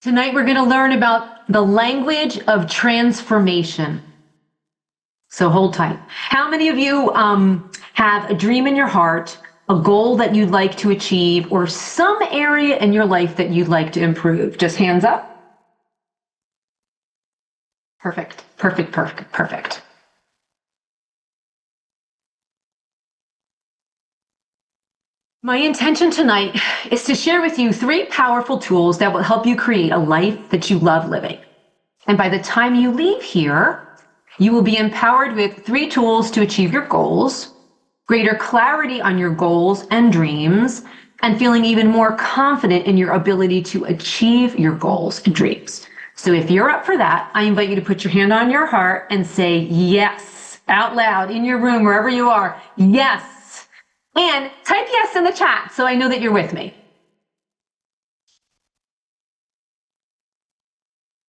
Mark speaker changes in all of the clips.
Speaker 1: Tonight, we're going to learn about the language of transformation. So hold tight. How many of you have a dream in your heart, a goal that you'd like to achieve, or some area in your life that you'd like to improve? Just hands up. Perfect, perfect, perfect, perfect. My intention tonight is to share with you 3 powerful tools that will help you create a life that you love living. And by the time you leave here, you will be empowered with 3 tools to achieve your goals, greater clarity on your goals and dreams, and feeling even more confident in your ability to achieve your goals and dreams. So if you're up for that, I invite you to put your hand on your heart and say yes out loud in your room, wherever you are. Yes. And type yes in the chat so I know that you're with me.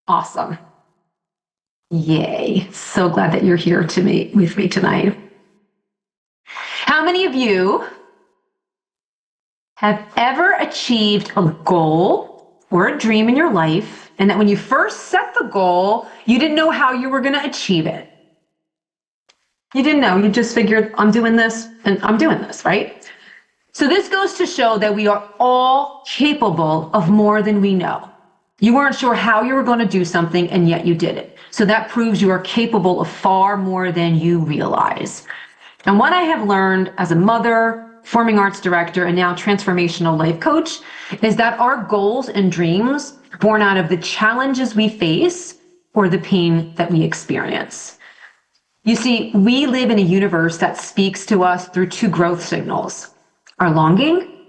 Speaker 1: Awesome. Yay. So glad that you're here with me tonight. How many of you have ever achieved a goal or a dream in your life, and that when you first set the goal, you didn't know how you were going to achieve it? You didn't know. You just figured, I'm doing this and I'm doing this, right? So this goes to show that we are all capable of more than we know. You weren't sure how you were going to do something, and yet you did it. So that proves you are capable of far more than you realize. And what I have learned as a mother, performing arts director, and now transformational life coach is that our goals and dreams are born out of the challenges we face or the pain that we experience. You see, we live in a universe that speaks to us through 2 growth signals, our longing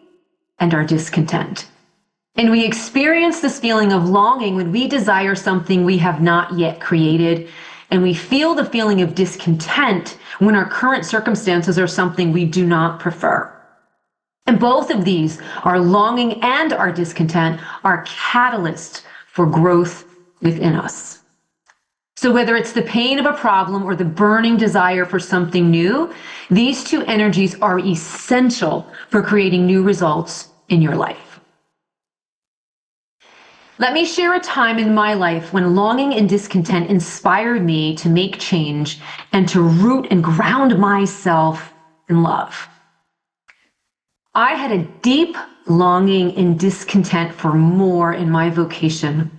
Speaker 1: and our discontent. And we experience this feeling of longing when we desire something we have not yet created, and we feel the feeling of discontent when our current circumstances are something we do not prefer. And both of these, our longing and our discontent, are catalysts for growth within us. So whether it's the pain of a problem or the burning desire for something new, these 2 energies are essential for creating new results in your life. Let me share a time in my life when longing and discontent inspired me to make change and to root and ground myself in love. I had a deep longing and discontent for more in my vocation.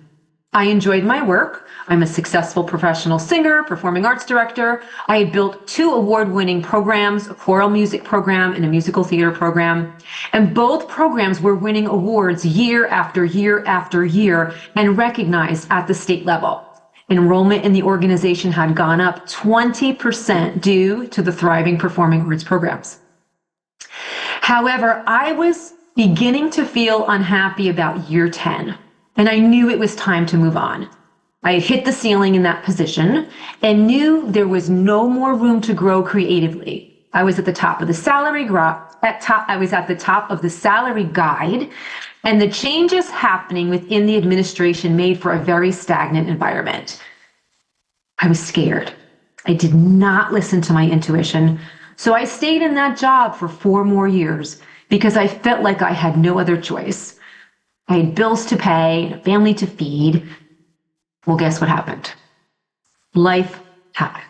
Speaker 1: I enjoyed my work. I'm a successful professional singer, performing arts director. I had built 2 award-winning programs, a choral music program and a musical theater program. And both programs were winning awards year after year after year and recognized at the state level. Enrollment in the organization had gone up 20% due to the thriving performing arts programs. However, I was beginning to feel unhappy about year 10, and I knew it was time to move on. I had hit the ceiling in that position and knew there was no more room to grow creatively. I was at the top of the salary guide, and the changes happening within the administration made for a very stagnant environment. I was scared. I did not listen to my intuition, so I stayed in that job for 4 more years because I felt like I had no other choice. I had bills to pay and a family to feed. Well, guess what happened? Life happened.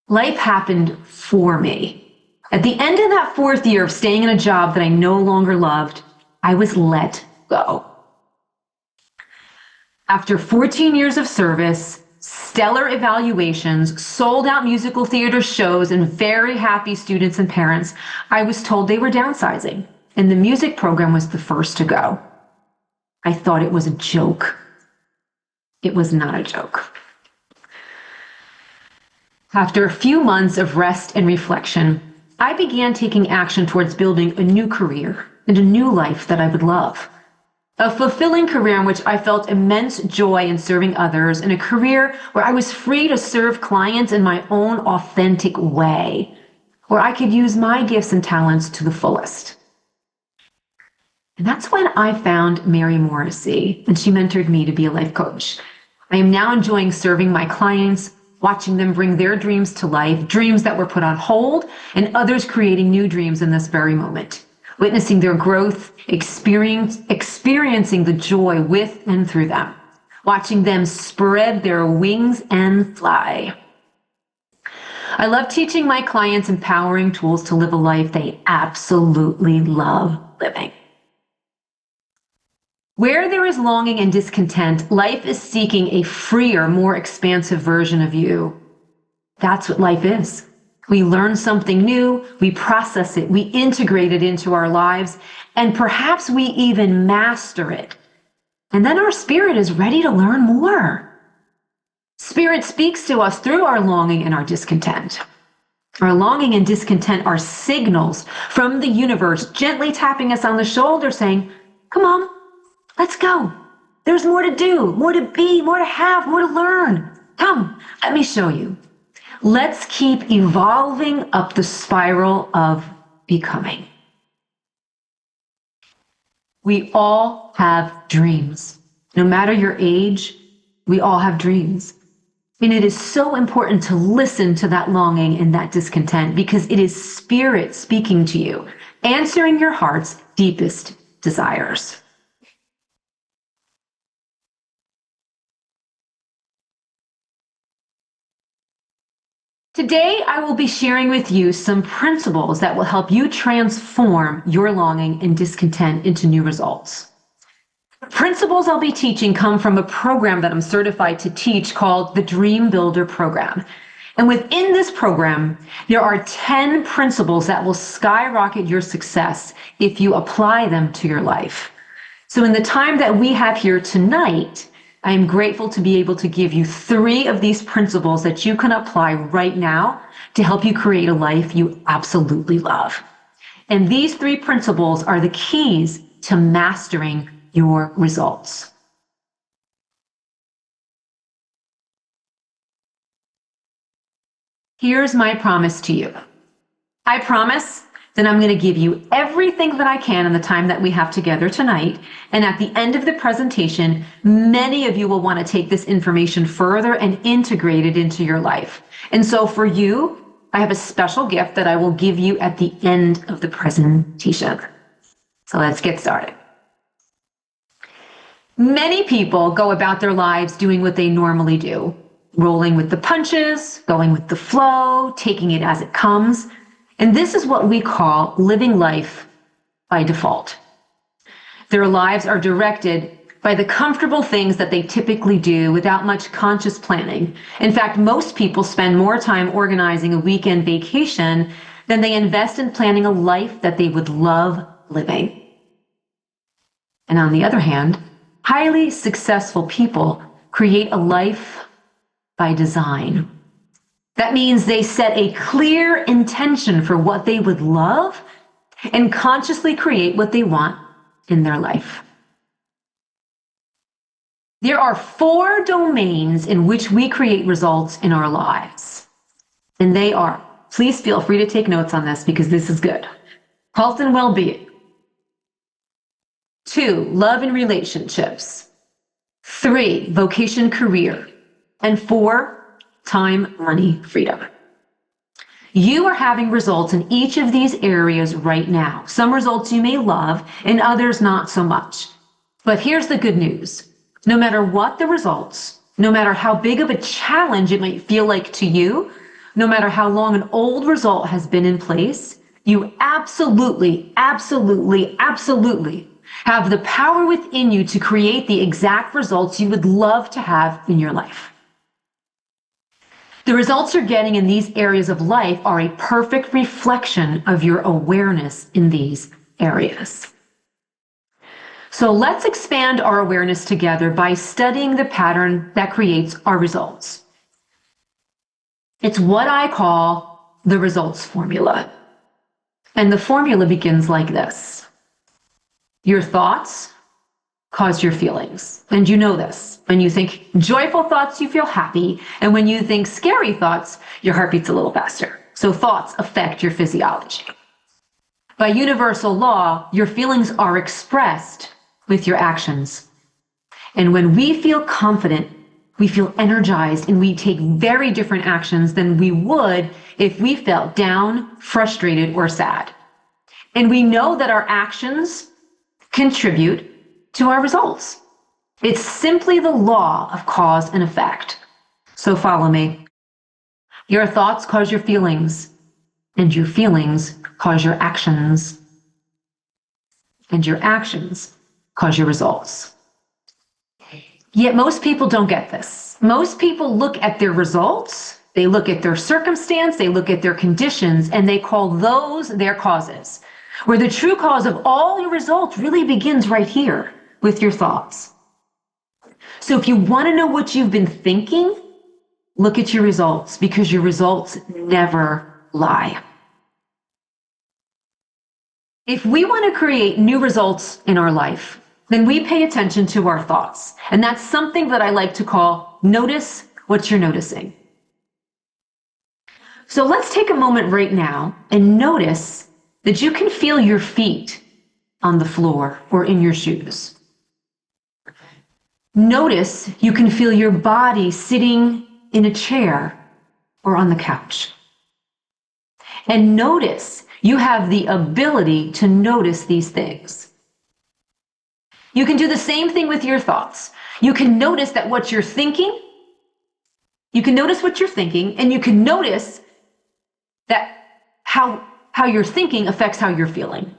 Speaker 1: Life happened for me. At the end of that 4th year of staying in a job that I no longer loved, I was let go. After 14 years of service, stellar evaluations, sold-out musical theater shows, and very happy students and parents, I was told they were downsizing, and the music program was the first to go. I thought it was a joke. It was not a joke. After a few months of rest and reflection, I began taking action towards building a new career and a new life that I would love. A fulfilling career in which I felt immense joy in serving others, and a career where I was free to serve clients in my own authentic way, where I could use my gifts and talents to the fullest. And that's when I found Mary Morrissey, and she mentored me to be a life coach. I am now enjoying serving my clients, watching them bring their dreams to life, dreams that were put on hold, and others creating new dreams in this very moment. witnessing their growth, experiencing the joy with and through them, watching them spread their wings and fly. I love teaching my clients empowering tools to live a life they absolutely love living. Where there is longing and discontent, life is seeking a freer, more expansive version of you. That's what life is. We learn something new, we process it, we integrate it into our lives, and perhaps we even master it. And then our spirit is ready to learn more. Spirit speaks to us through our longing and our discontent. Our longing and discontent are signals from the universe gently tapping us on the shoulder saying, come on, let's go. There's more to do, more to be, more to have, more to learn. Come, let me show you. Let's keep evolving up the spiral of becoming. We all have dreams. No matter your age, we all have dreams. And it is so important to listen to that longing and that discontent because it is spirit speaking to you, answering your heart's deepest desires. Today, I will be sharing with you some principles that will help you transform your longing and discontent into new results. The principles I'll be teaching come from a program that I'm certified to teach called the Dream Builder Program. And within this program, there are 10 principles that will skyrocket your success if you apply them to your life. So in the time that we have here tonight, I am grateful to be able to give you 3 of these principles that you can apply right now to help you create a life you absolutely love. And these 3 principles are the keys to mastering your results. Here's my promise to you. I promise that I'm going to give you everything that I can in the time that we have together tonight. And at the end of the presentation, many of you will want to take this information further and integrate it into your life. And so for you, I have a special gift that I will give you at the end of the presentation. So let's get started. Many people go about their lives doing what they normally do, rolling with the punches, going with the flow, taking it as it comes. And this is what we call living life by default. Their lives are directed by the comfortable things that they typically do without much conscious planning. In fact, most people spend more time organizing a weekend vacation than they invest in planning a life that they would love living. And on the other hand, highly successful people create a life by design. That means they set a clear intention for what they would love and consciously create what they want in their life. There are 4 domains in which we create results in our lives. And they are, please feel free to take notes on this because this is good. Health and well-being. 2, love and relationships. 3, vocation, career. And 4, time, money, freedom. You are having results in each of these areas right now. Some results you may love and others not so much. But here's the good news. No matter what the results, no matter how big of a challenge it might feel like to you, no matter how long an old result has been in place, you absolutely, absolutely, absolutely have the power within you to create the exact results you would love to have in your life. The results you're getting in these areas of life are a perfect reflection of your awareness in these areas. So let's expand our awareness together by studying the pattern that creates our results. It's what I call the results formula. And the formula begins like this. Your thoughts cause your feelings. And you know this. When you think joyful thoughts, you feel happy. And when you think scary thoughts, your heart beats a little faster. So thoughts affect your physiology. By universal law, your feelings are expressed with your actions. And when we feel confident, we feel energized and we take very different actions than we would if we felt down, frustrated, or sad. And we know that our actions contribute to our results. It's simply the law of cause and effect. So follow me. Your thoughts cause your feelings, and your feelings cause your actions, and your actions cause your results. Yet most people don't get this. Most people look at their results, they look at their circumstance, they look at their conditions, and they call those their causes. Where the true cause of all your results really begins right here with your thoughts. So if you want to know what you've been thinking, look at your results, because your results never lie. If we want to create new results in our life, then we pay attention to our thoughts. And that's something that I like to call notice what you're noticing. So let's take a moment right now and notice that you can feel your feet on the floor or in your shoes. Notice you can feel your body sitting in a chair or on the couch. And notice you have the ability to notice these things. You can do the same thing with your thoughts. You can notice that what you're thinking, you can notice what you're thinking, and you can notice that how your thinking affects how you're feeling.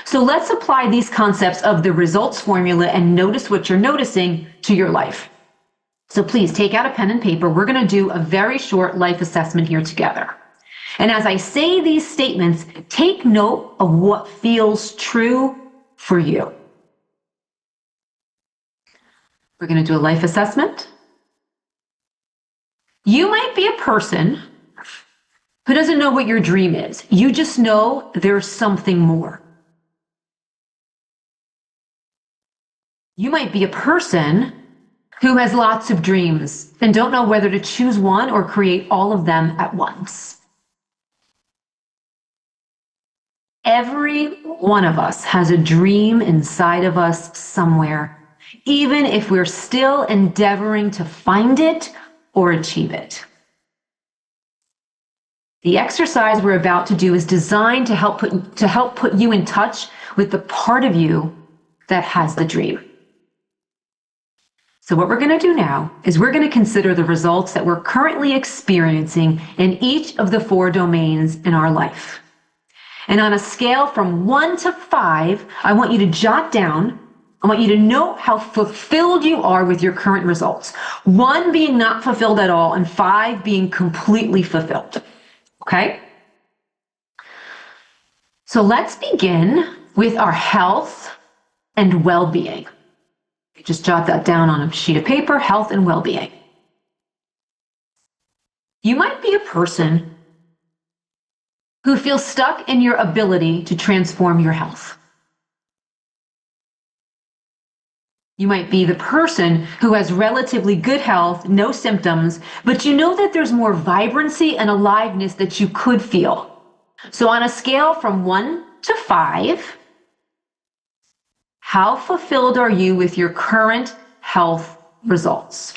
Speaker 1: So let's apply these concepts of the results formula and notice what you're noticing to your life. So please take out a pen and paper. We're going to do a very short life assessment here together. And as I say these statements, take note of what feels true for you. We're going to do a life assessment. You might be a person who doesn't know what your dream is. You just know there's something more. You might be a person who has lots of dreams and don't know whether to choose one or create all of them at once. Every one of us has a dream inside of us somewhere, even if we're still endeavoring to find it or achieve it. The exercise we're about to do is designed to help put you in touch with the part of you that has the dream. So what we're going to do now is we're going to consider the results that we're currently experiencing in each of the 4 domains in our life. And on a scale from 1 to 5, I want you to jot down, I want you to note how fulfilled you are with your current results. 1 being not fulfilled at all, and 5 being completely fulfilled. Okay? So let's begin with our health and well-being. Just jot that down on a sheet of paper, health and well-being. You might be a person who feels stuck in your ability to transform your health. You might be the person who has relatively good health, no symptoms, but you know that there's more vibrancy and aliveness that you could feel. So on a scale from 1 to 5, how fulfilled are you with your current health results?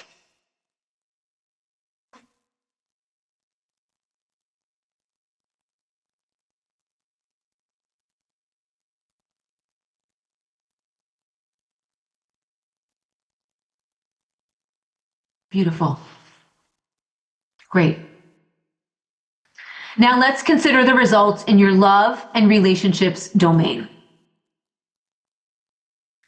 Speaker 1: Beautiful. Great. Now let's consider the results in your love and relationships domain.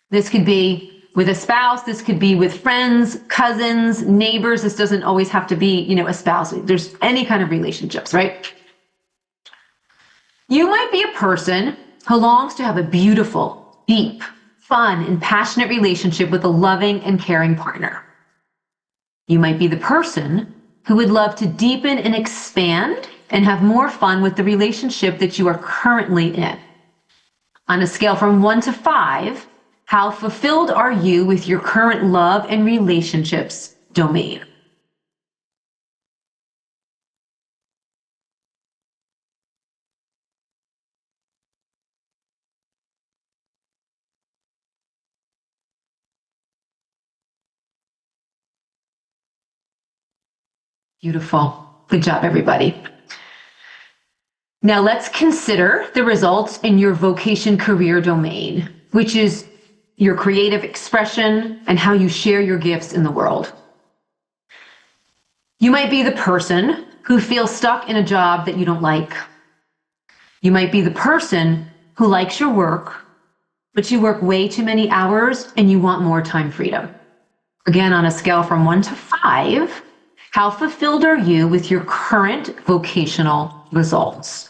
Speaker 1: This could be with a spouse, this could be with friends, cousins, neighbors. This doesn't always have to be, a spouse. There's any kind of relationships, right? You might be a person who longs to have a beautiful, deep, fun, and passionate relationship with a loving and caring partner. You might be the person who would love to deepen and expand and have more fun with the relationship that you are currently in. On a scale from 1 to 5, how fulfilled are you with your current love and relationships domain? Beautiful. Good job, everybody. Now let's consider the results in your vocation career domain, which is your creative expression and how you share your gifts in the world. You might be the person who feels stuck in a job that you don't like. You might be the person who likes your work, but you work way too many hours and you want more time freedom. Again, on a scale from 1 to 5, how fulfilled are you with your current vocational results?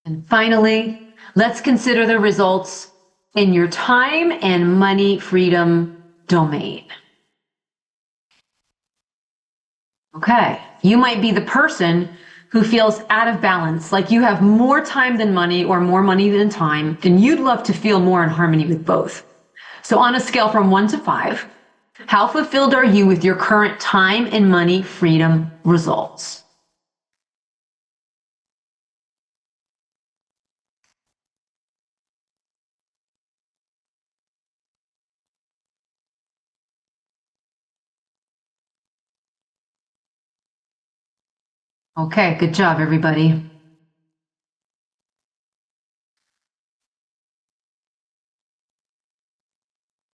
Speaker 1: And finally, let's consider the results in your time and money freedom domain. Okay, you might be the person who feels out of balance, like you have more time than money or more money than time, and you'd love to feel more in harmony with both. So on a scale from 1 to 5, how fulfilled are you with your current time and money freedom results? Okay, good job, everybody.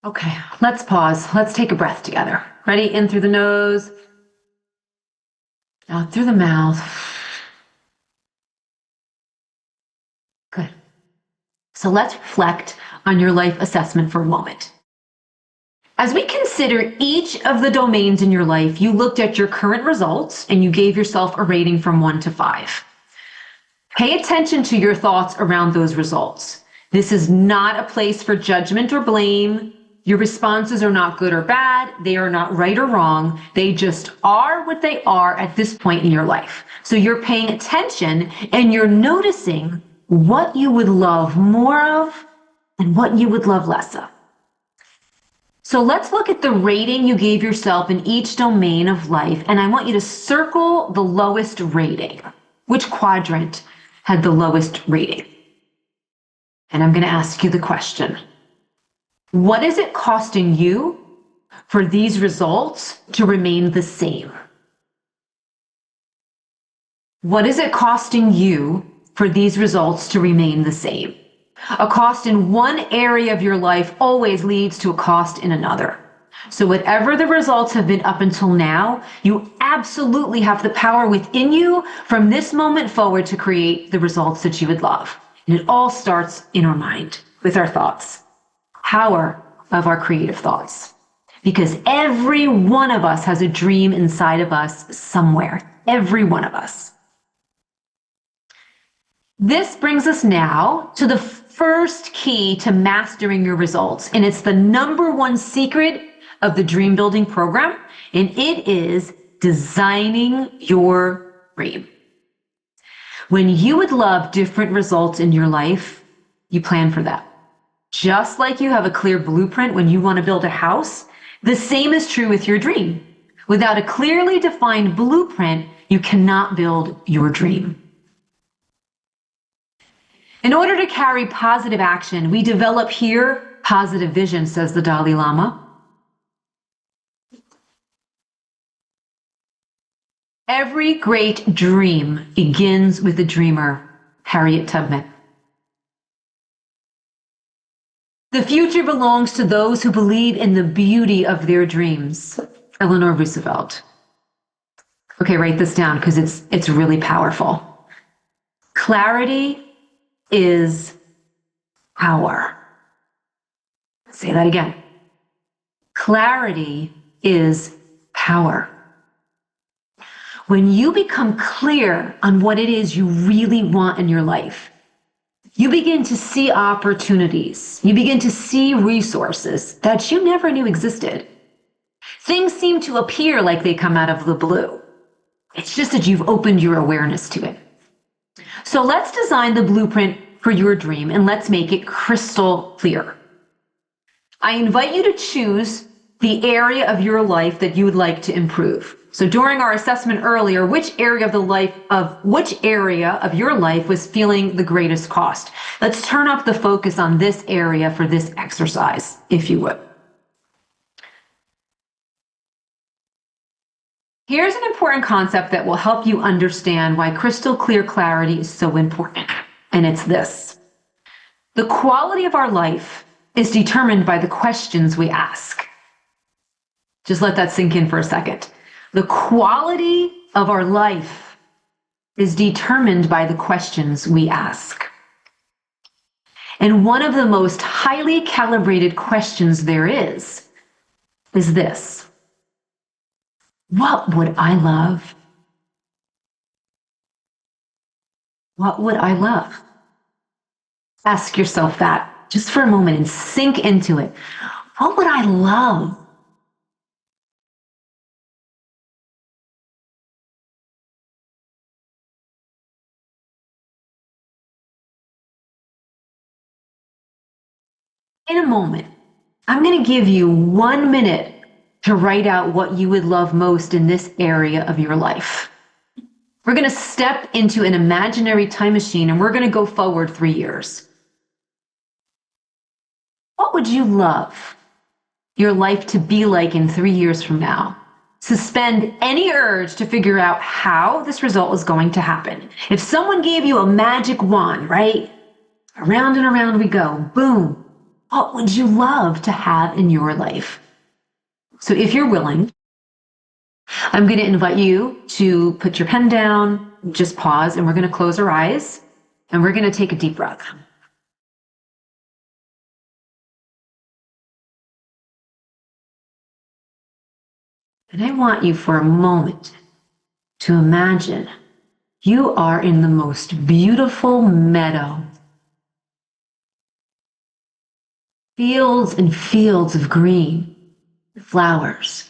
Speaker 1: Okay, let's pause. Let's take a breath together. Ready? In through the nose, out through the mouth. Good. So let's reflect on your life assessment for a moment. As we consider each of the domains in your life, you looked at your current results and you gave yourself a rating from 1 to 5. Pay attention to your thoughts around those results. This is not a place for judgment or blame. Your responses are not good or bad. They are not right or wrong. They just are what they are at this point in your life. So you're paying attention and you're noticing what you would love more of and what you would love less of. So let's look at the rating you gave yourself in each domain of life, and I want you to circle the lowest rating. Which quadrant had the lowest rating? And I'm going to ask you the question. What is it costing you for these results to remain the same? What is it costing you for these results to remain the same? A cost in one area of your life always leads to a cost in another. So whatever the results have been up until now, you absolutely have the power within you from this moment forward to create the results that you would love. And it all starts in our mind with our thoughts. Power of our creative thoughts. Because every one of us has a dream inside of us somewhere. Every one of us. This brings us now to the first key to mastering your results, and it's the #1 secret of the Dream Building program, and it is designing your dream. When you would love different results in your life, you plan for that. Just like you have a clear blueprint when you want to build a house, the same is true with your dream. Without a clearly defined blueprint, you cannot build your dream. In order to carry positive action, we develop here positive vision, says the Dalai Lama. Every great dream begins with a dreamer, Harriet Tubman. The future belongs to those who believe in the beauty of their dreams, Eleanor Roosevelt. Okay, write this down because it's really powerful. Clarity is power. Say that again. Clarity is power. When you become clear on what it is you really want in your life, you begin to see opportunities. You begin to see resources that you never knew existed. Things seem to appear like they come out of the blue. It's just that you've opened your awareness to it. So let's design the blueprint for your dream and let's make it crystal clear. I invite you to choose the area of your life that you would like to improve. So during our assessment earlier, which area of your life was feeling the greatest cost? Let's turn up the focus on this area for this exercise, if you would. Here's an important concept that will help you understand why crystal clear clarity is so important. And it's this: the quality of our life is determined by the questions we ask. Just let that sink in for a second. The quality of our life is determined by the questions we ask. And one of the most highly calibrated questions there is this: what would I love? What would I love? Ask yourself that just for a moment and sink into it. What would I love? In a moment, I'm going to give you 1 minute to write out what you would love most in this area of your life. We're going to step into an imaginary time machine and we're going to go forward 3 years. What would you love your life to be like in 3 years from now? Suspend any urge to figure out how this result is going to happen. If someone gave you a magic wand, right? Around and around we go. Boom. What would you love to have in your life? So if you're willing, I'm going to invite you to put your pen down, just pause, and we're going to close our eyes, and we're going to take a deep breath. And I want you for a moment to imagine you are in the most beautiful meadow. Fields and fields of green, flowers.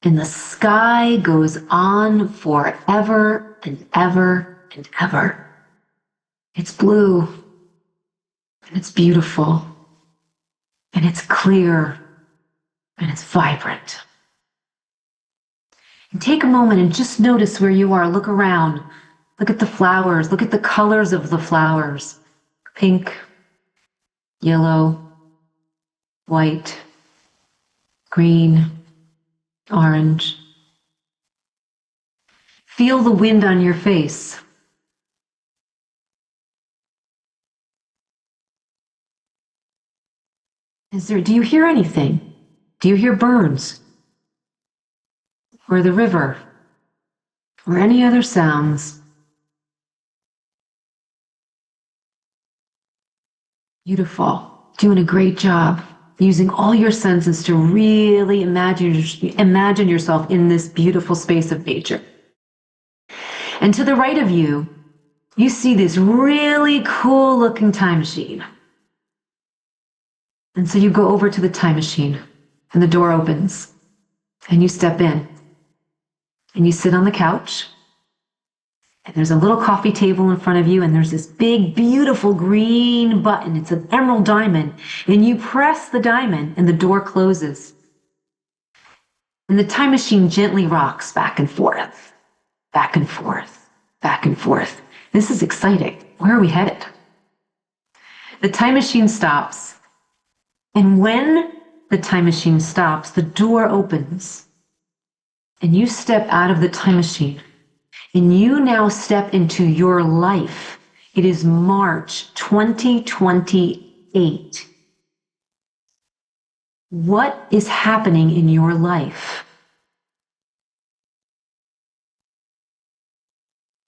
Speaker 1: And the sky goes on forever and ever and ever. It's blue, and it's beautiful, and it's clear, and it's vibrant. And take a moment and just notice where you are. Look around. Look at the flowers. Look at the colors of the flowers. Pink, yellow, white, green, orange. Feel the wind on your face. Do you hear anything? Do you hear birds? Or the river? Or any other sounds? Beautiful. Doing a great job. Using all your senses to really imagine yourself in this beautiful space of nature. And to the right of you, you see this really cool looking time machine. And so you go over to the time machine and the door opens and you step in and you sit on the couch and there's a little coffee table in front of you and there's this big, beautiful green button. It's an emerald diamond and you press the diamond and the door closes. And the time machine gently rocks back and forth, back and forth, back and forth. This is exciting. Where are we headed? The time machine stops. And when the time machine stops, the door opens and you step out of the time machine and you now step into your life. It is March 2028. What is happening in your life?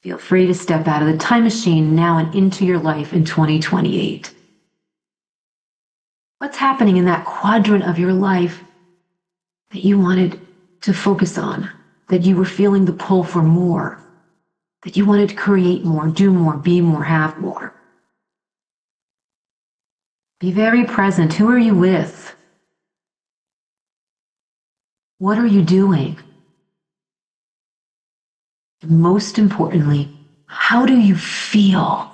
Speaker 1: Feel free to step out of the time machine now and into your life in 2028. What's happening in that quadrant of your life that you wanted to focus on, that you were feeling the pull for more, that you wanted to create more, do more, be more, have more? Be very present. Who are you with? What are you doing? And most importantly, how do you feel?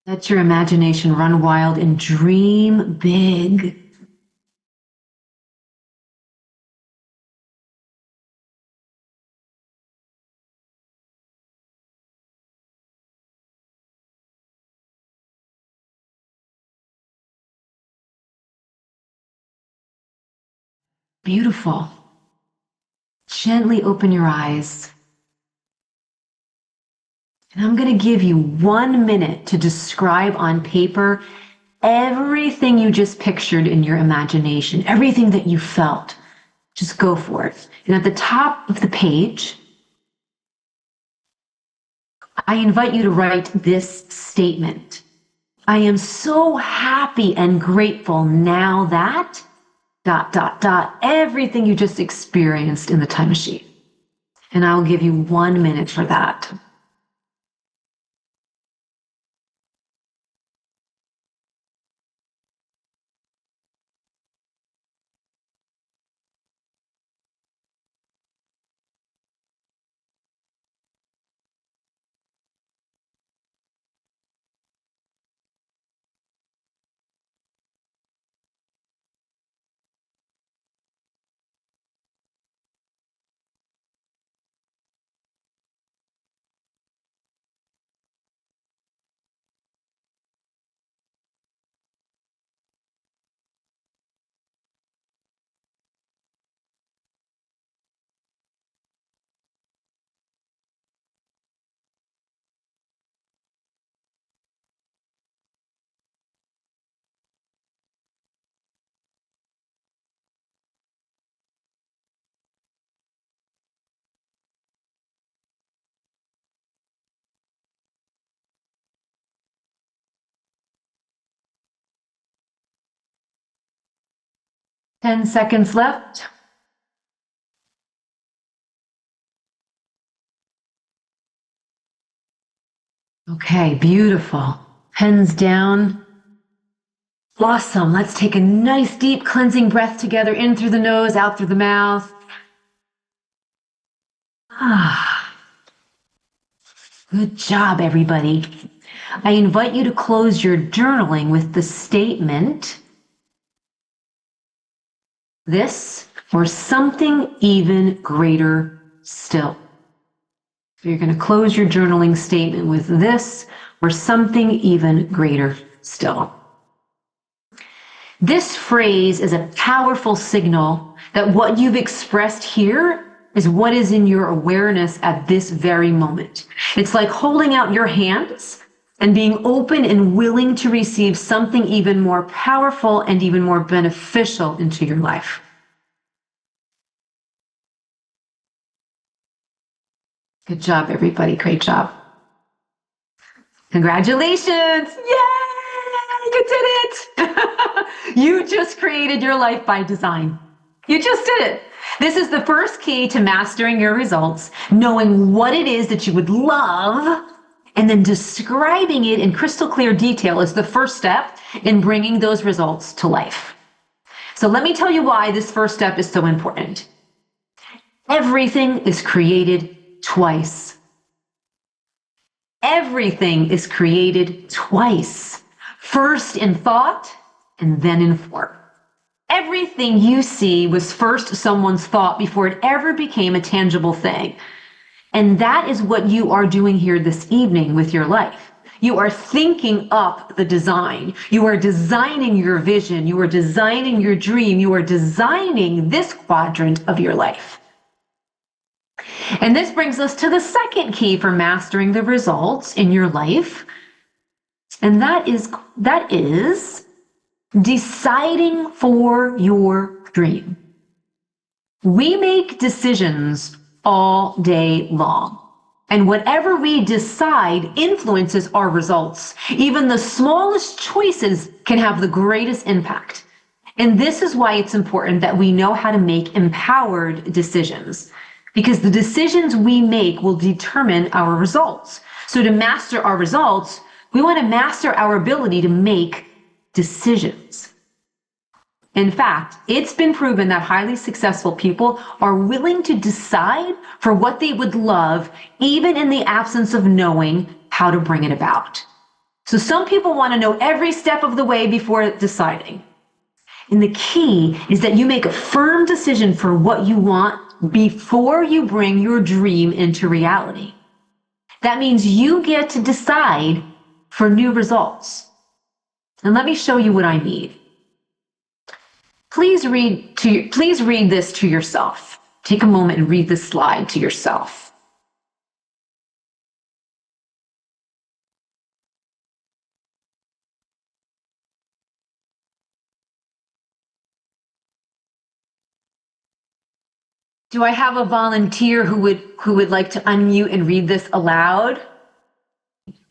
Speaker 1: Let your imagination run wild and dream big. Beautiful. Gently open your eyes. And I'm going to give you 1 minute to describe on paper everything you just pictured in your imagination, everything that you felt. Just go for it. And at the top of the page, I invite you to write this statement. I am so happy and grateful now that ... everything you just experienced in the time machine. And I'll give you 1 minute for that. Ten seconds left. Okay, beautiful. Pens down. Awesome. Let's take a nice deep cleansing breath together, in through the nose, out through the mouth. Good job, everybody. I invite you to close your journaling with the statement, this or something even greater still. So you're going to close your journaling statement with this or something even greater still. This phrase is a powerful signal that what you've expressed here is what is in your awareness at this very moment. It's like holding out your hands and being open and willing to receive something even more powerful and even more beneficial into your life. Good job, everybody. Great job. Congratulations. Yay! You did it. You just created your life by design. You just did it. This is the first key to mastering your results, knowing what it is that you would love, and then describing it in crystal clear detail is the first step in bringing those results to life. So let me tell you why this first step is so important. Everything is created twice. Everything is created twice. First in thought and then in form. Everything you see was first someone's thought before it ever became a tangible thing. And that is what you are doing here this evening with your life. You are thinking up the design. You are designing your vision. You are designing your dream. You are designing this quadrant of your life. And this brings us to the second key for mastering the results in your life. And that is deciding for your dream. We make decisions all day long. And whatever we decide influences our results. Even the smallest choices can have the greatest impact. And this is why it's important that we know how to make empowered decisions. Because the decisions we make will determine our results. So to master our results, we want to master our ability to make decisions. In fact, it's been proven that highly successful people are willing to decide for what they would love, even in the absence of knowing how to bring it about. So some people want to know every step of the way before deciding. And the key is that you make a firm decision for what you want before you bring your dream into reality. That means you get to decide for new results. And let me show you what I mean. Please read this to yourself. Take a moment and read this slide to yourself. Do I have a volunteer who would like to unmute and read this aloud?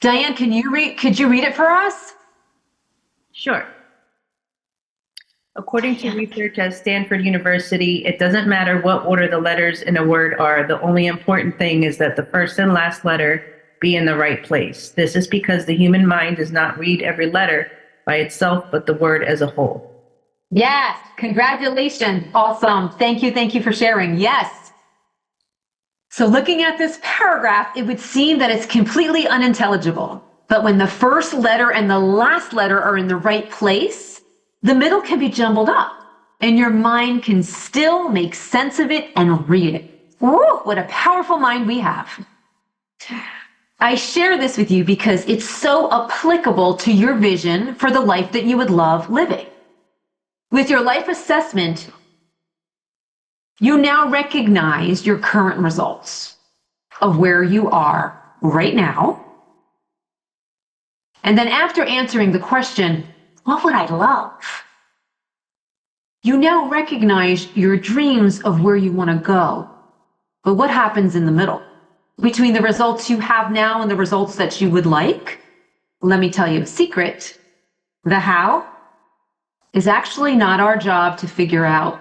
Speaker 1: Diane, could you read it for us?
Speaker 2: Sure. According to research at Stanford University, it doesn't matter what order the letters in a word are. The only important thing is that the first and last letter be in the right place. This is because the human mind does not read every letter by itself, but the word as a whole.
Speaker 1: Yes, congratulations. Awesome. Thank you for sharing. Yes. So looking at this paragraph, it would seem that it's completely unintelligible. But when the first letter and the last letter are in the right place, the middle can be jumbled up and your mind can still make sense of it and read it. Ooh, what a powerful mind we have. I share this with you because it's so applicable to your vision for the life that you would love living. With your life assessment, you now recognize your current results of where you are right now. And then after answering the question, what would I love? You now recognize your dreams of where you want to go. But what happens in the middle? Between the results you have now and the results that you would like? Let me tell you a secret. The how is actually not our job to figure out.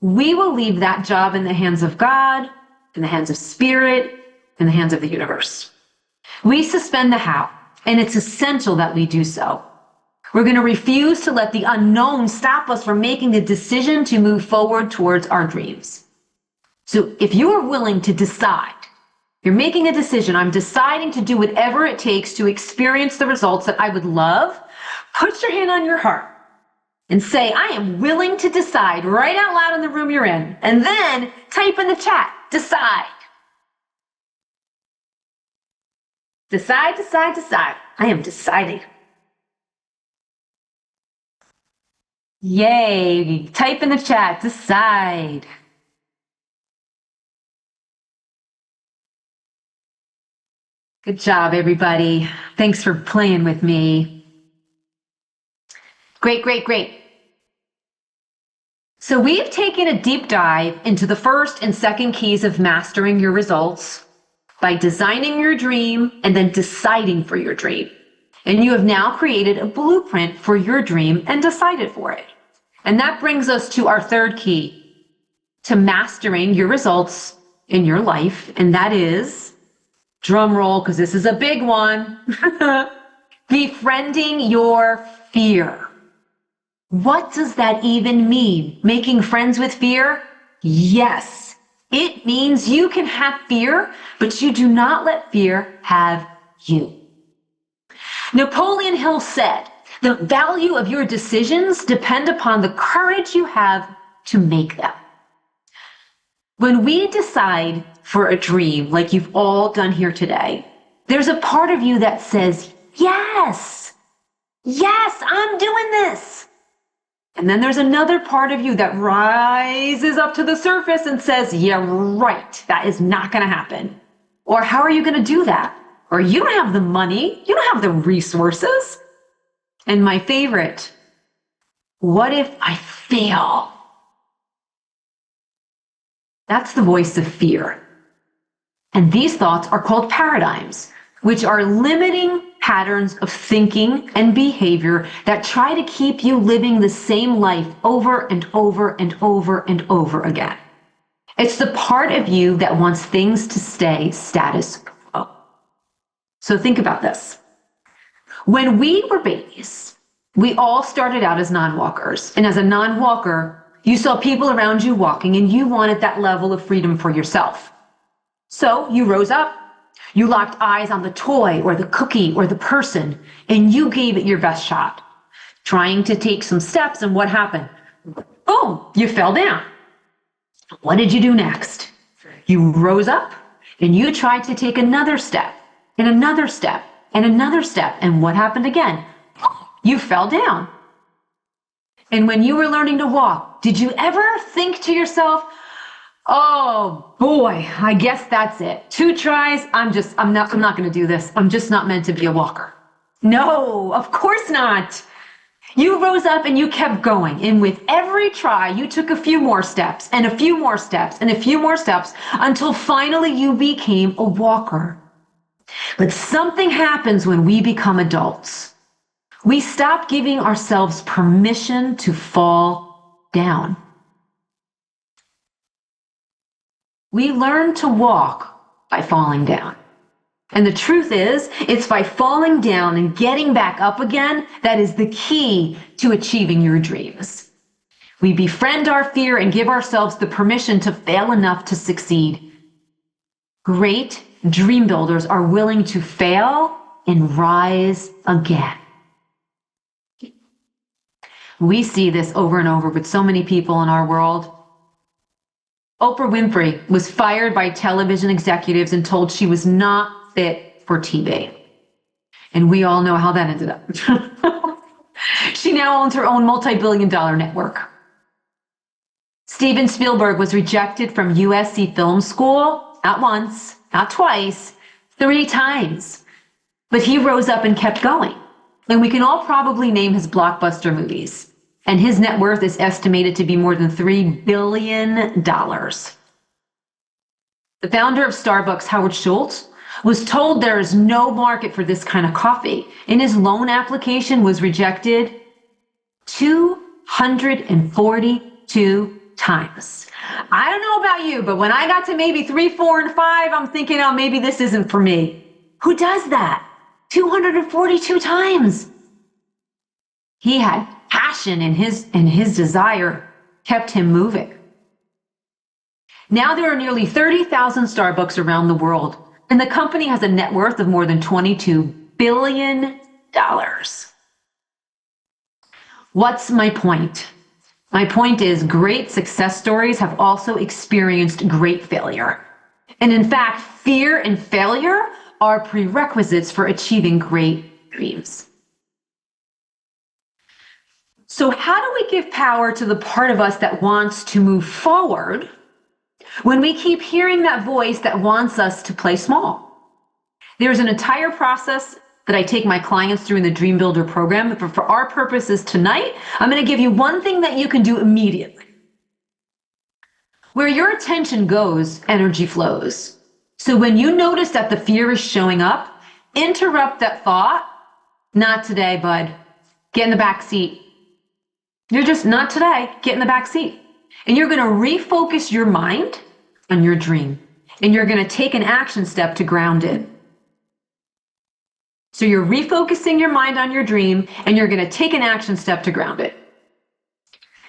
Speaker 1: We will leave that job in the hands of God, in the hands of Spirit, in the hands of the universe. We suspend the how, and it's essential that we do so. We're going to refuse to let the unknown stop us from making the decision to move forward towards our dreams. So if you are willing to decide, you're making a decision, I'm deciding to do whatever it takes to experience the results that I would love, put your hand on your heart and say, I am willing to decide right out loud in the room you're in. And then type in the chat, decide. Decide, decide, decide. I am deciding. Yay. Type in the chat, decide. Good job, everybody. Thanks for playing with me. Great, great, great. So we've taken a deep dive into the first and second keys of mastering your results by designing your dream and then deciding for your dream. And you have now created a blueprint for your dream and decided for it. And that brings us to our third key to mastering your results in your life. And that is, drum roll, because this is a big one, befriending your fear. What does that even mean? Making friends with fear? Yes, it means you can have fear, but you do not let fear have you. Napoleon Hill said, the value of your decisions depend upon the courage you have to make them. When we decide for a dream, like you've all done here today, there's a part of you that says, yes, I'm doing this. And then there's another part of you that rises up to the surface and says, yeah, right, that is not going to happen. Or how are you going to do that? Or you don't have the money, you don't have the resources. And my favorite, what if I fail? That's the voice of fear. And these thoughts are called paradigms, which are limiting patterns of thinking and behavior that try to keep you living the same life over and over and over and over again. It's the part of you that wants things to stay status quo. So think about this. When we were babies, we all started out as non-walkers. And as a non-walker, you saw people around you walking and you wanted that level of freedom for yourself. So you rose up, You locked eyes on the toy or the cookie or the person, and you gave it your best shot, trying to take some steps, and what happened? Boom, you fell down. What did you do next? You rose up and you tried to take another step and another step and another step, and what happened again? You fell down. And when you were learning to walk, did you ever think to yourself, oh boy, I guess that's it. 2 tries, I'm not going to do this. I'm just not meant to be a walker. No, of course not. You rose up and you kept going. And with every try, you took a few more steps and a few more steps and a few more steps until finally you became a walker. But something happens when we become adults. We stop giving ourselves permission to fall down. We learn to walk by falling down. And the truth is, it's by falling down and getting back up again that is the key to achieving your dreams. We befriend our fear and give ourselves the permission to fail enough to succeed. Great dream builders are willing to fail and rise again. We see this over and over with so many people in our world. Oprah Winfrey was fired by television executives and told she was not fit for TV. And we all know how that ended up. She now owns her own multi-billion-dollar network. Steven Spielberg was rejected from USC Film School, not once, not twice, 3 times. But he rose up and kept going. And we can all probably name his blockbuster movies. And his net worth is estimated to be more than $3 billion. The founder of Starbucks, Howard Schultz, was told there is no market for this kind of coffee, and his loan application was rejected 242 times. I don't know about you, but when I got to maybe 3, 4, and 5, I'm thinking, oh, maybe this isn't for me. Who does that? 242 times. He had passion, and his desire kept him moving. Now there are nearly 30,000 Starbucks around the world, and the company has a net worth of more than $22 billion. What's my point? My point is great success stories have also experienced great failure. And in fact, fear and failure are prerequisites for achieving great dreams. So how do we give power to the part of us that wants to move forward when we keep hearing that voice that wants us to play small? There's an entire process that I take my clients through in the Dream Builder program, but for our purposes tonight, I'm going to give you one thing that you can do immediately. Where your attention goes, energy flows. So when you notice that the fear is showing up, interrupt that thought. Not today, bud. Get in the back seat. You're just not today. Get in the back seat. And you're going to refocus your mind on your dream. And you're going to take an action step to ground it. So you're refocusing your mind on your dream, and you're going to take an action step to ground it.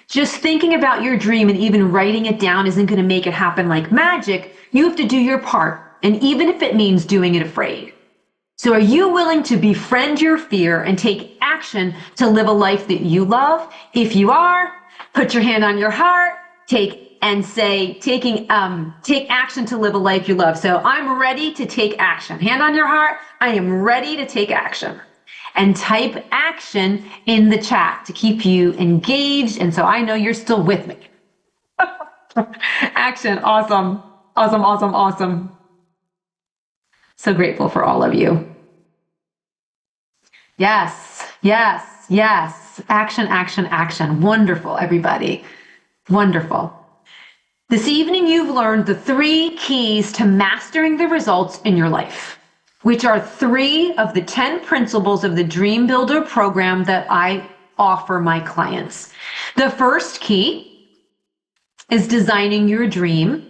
Speaker 1: Just thinking about your dream and even writing it down isn't going to make it happen like magic. You have to do your part, and even if it means doing it afraid. So are you willing to befriend your fear and take action to live a life that you love? If you are, put your hand on your heart, take action to live a life you love. So I'm ready to take action. Hand on your heart, I am ready to take action. And type action in the chat to keep you engaged. And so I know you're still with me. Action, awesome, awesome, awesome, awesome. So grateful for all of you. Yes, yes, yes. Action, action, action. Wonderful, everybody. Wonderful. This evening, you've learned the 3 keys to mastering the results in your life, which are 3 of the 10 principles of the Dream Builder program that I offer my clients. The first key is designing your dream,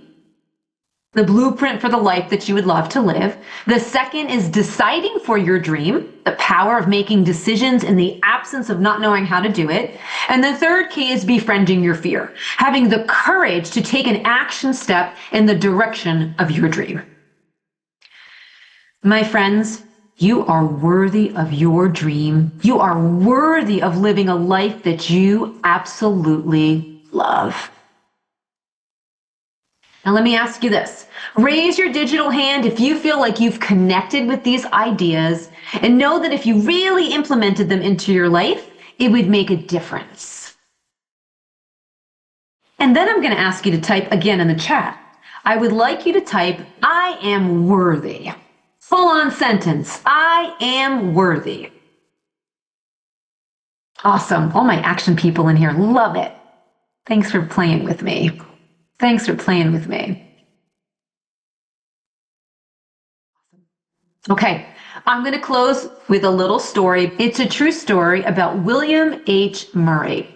Speaker 1: the blueprint for the life that you would love to live. The second is deciding for your dream, the power of making decisions in the absence of not knowing how to do it. And the third key is befriending your fear, having the courage to take an action step in the direction of your dream. My friends, you are worthy of your dream. You are worthy of living a life that you absolutely love. Now let me ask you this. Raise your digital hand if you feel like you've connected with these ideas, and know that if you really implemented them into your life, it would make a difference. And then I'm going to ask you to type again in the chat. I would like you to type, I am worthy. Full-on sentence, I am worthy. Awesome. All my action people in here love it. Thanks for playing with me. Thanks for playing with me. Okay, I'm going to close with a little story. It's a true story about William H. Murray.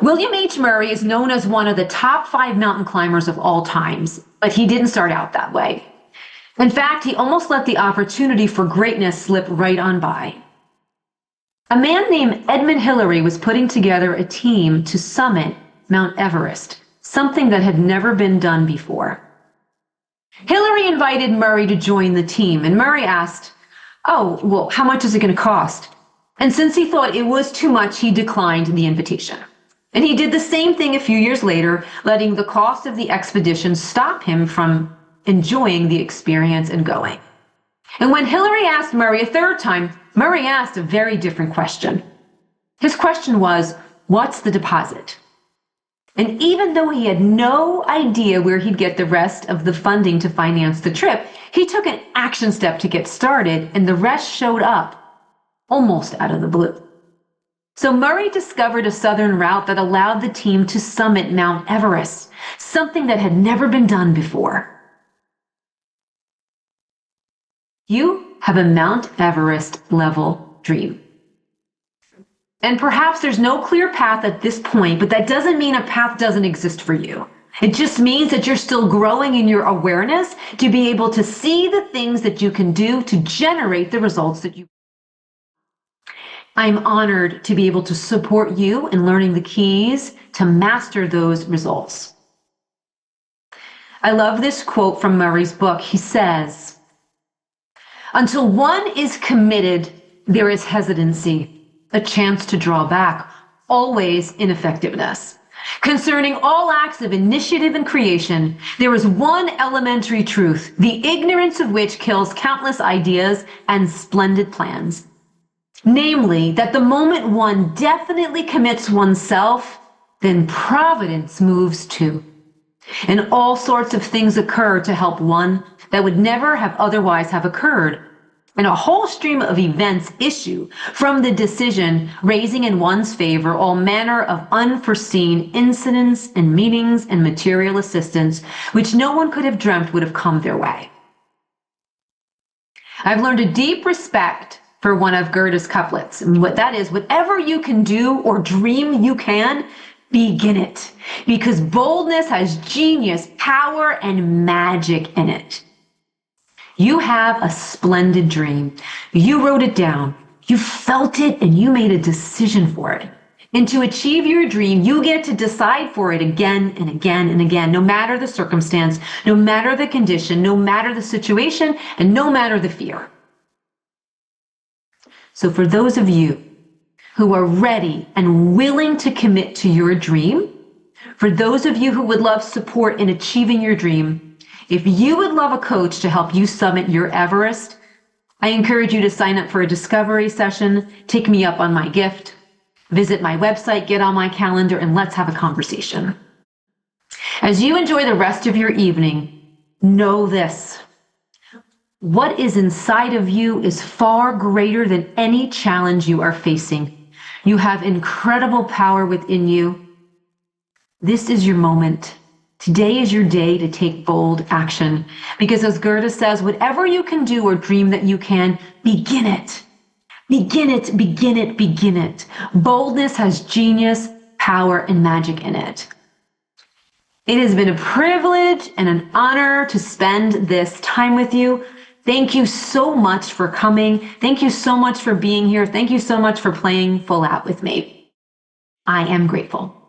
Speaker 1: William H. Murray is known as one of the top 5 mountain climbers of all times, but he didn't start out that way. In fact, he almost let the opportunity for greatness slip right on by. A man named Edmund Hillary was putting together a team to summit Mount Everest, something that had never been done before. Hillary invited Murray to join the team, and Murray asked, "Oh, well, how much is it going to cost?" And since he thought it was too much, he declined the invitation. And he did the same thing a few years later, letting the cost of the expedition stop him from enjoying the experience and going. And when Hillary asked Murray a third time, Murray asked a very different question. His question was, "What's the deposit?" And even though he had no idea where he'd get the rest of the funding to finance the trip, he took an action step to get started, and the rest showed up almost out of the blue. So Murray discovered a southern route that allowed the team to summit Mount Everest, something that had never been done before. You have a Mount Everest level dream. And perhaps there's no clear path at this point, but that doesn't mean a path doesn't exist for you. It just means that you're still growing in your awareness to be able to see the things that you can do to generate the results that you. I'm honored to be able to support you in learning the keys to master those results. I love this quote from Murray's book. He says, "Until one is committed, there is hesitancy, a chance to draw back, always ineffectiveness. Concerning all acts of initiative and creation, there is one elementary truth, the ignorance of which kills countless ideas and splendid plans. Namely, that the moment one definitely commits oneself, then providence moves too. And all sorts of things occur to help one that would never have otherwise have occurred. And a whole stream of events issue from the decision, raising in one's favor all manner of unforeseen incidents and meetings and material assistance, which no one could have dreamt would have come their way." I've learned a deep respect for one of Goethe's couplets. And what that is, whatever you can do or dream you can, begin it. Because boldness has genius, power, and magic in it. You have a splendid dream. You wrote it down. You felt it and you made a decision for it. And to achieve your dream, you get to decide for it again and again and again, no matter the circumstance, no matter the condition, no matter the situation, and no matter the fear. So for those of you who are ready and willing to commit to your dream, for those of you who would love support in achieving your dream, if you would love a coach to help you summit your Everest, I encourage you to sign up for a discovery session, take me up on my gift, visit my website, get on my calendar, and let's have a conversation. As you enjoy the rest of your evening, know this. What is inside of you is far greater than any challenge you are facing. You have incredible power within you. This is your moment. Today is your day to take bold action. Because as Goethe says, whatever you can do or dream that you can, begin it. Begin it, begin it, begin it. Boldness has genius, power, and magic in it. It has been a privilege and an honor to spend this time with you. Thank you so much for coming. Thank you so much for being here. Thank you so much for playing full out with me. I am grateful.